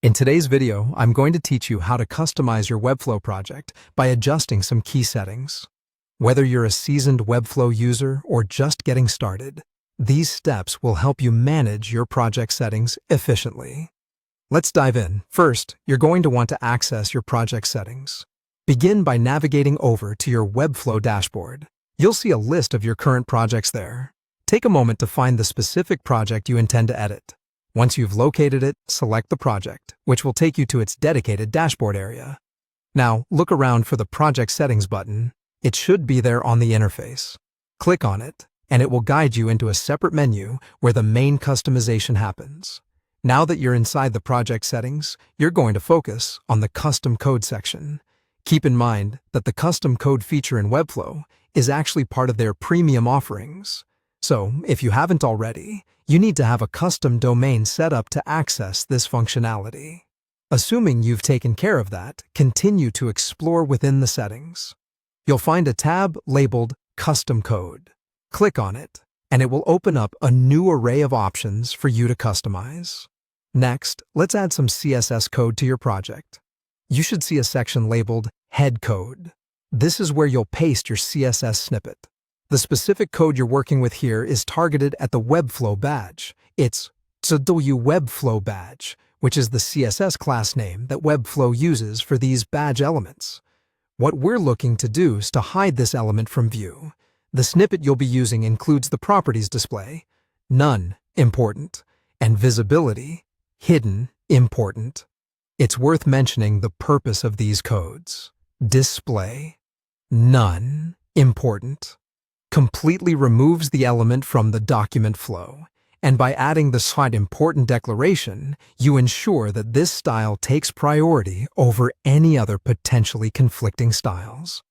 In today's video, I'm going to teach you how to customize your Webflow project by adjusting some key settings. Whether you're a seasoned Webflow user or just getting started, these steps will help you manage your project settings efficiently. Let's dive in. First, you're going to want to access your project settings. Begin by navigating over to your Webflow dashboard. You'll see a list of your current projects there. Take a moment to find the specific project you intend to edit. Once you've located it, select the project, which will take you to its dedicated dashboard area. Now, look around for the Project Settings button. It should be there on the interface. Click on it, and it will guide you into a separate menu where the main customization happens. Now that you're inside the project settings, you're going to focus on the Custom Code section. Keep in mind that the Custom Code feature in Webflow is actually part of their premium offerings. So, if you haven't already, you need to have a custom domain set up to access this functionality. Assuming you've taken care of that, continue to explore within the settings. You'll find a tab labeled Custom Code. Click on it, and it will open up a new array of options for you to customize. Next, let's add some CSS code to your project. You should see a section labeled Head Code. This is where you'll paste your CSS snippet. The specific code you're working with here is targeted at the Webflow badge. It's Webflow badge, which is the CSS class name that Webflow uses for these badge elements. What we're looking to do is to hide this element from view. The snippet you'll be using includes the properties display, none, important, and visibility, hidden, important. It's worth mentioning the purpose of these codes. Display, none, important, completely removes the element from the document flow, and by adding the slight important declaration, you ensure that this style takes priority over any other potentially conflicting styles.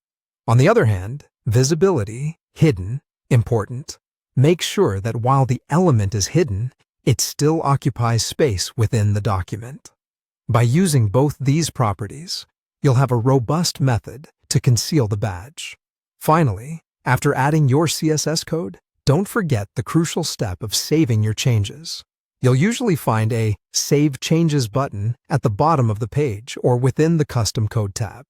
On the other hand, visibility, hidden, important, make sure that while the element is hidden, it still occupies space within the document. By using both these properties, you'll have a robust method to conceal the badge. Finally, after adding your CSS code, don't forget the crucial step of saving your changes. You'll usually find a Save Changes button at the bottom of the page or within the Custom Code tab.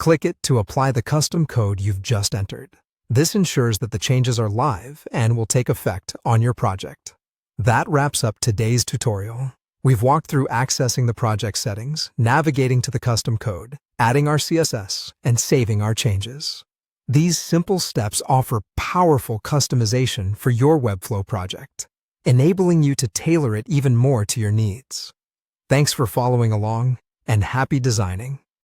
Click it to apply the custom code you've just entered. This ensures that the changes are live and will take effect on your project. That wraps up today's tutorial. We've walked through accessing the project settings, navigating to the custom code, adding our CSS, and saving our changes. These simple steps offer powerful customization for your Webflow project, enabling you to tailor it even more to your needs. Thanks for following along, and happy designing!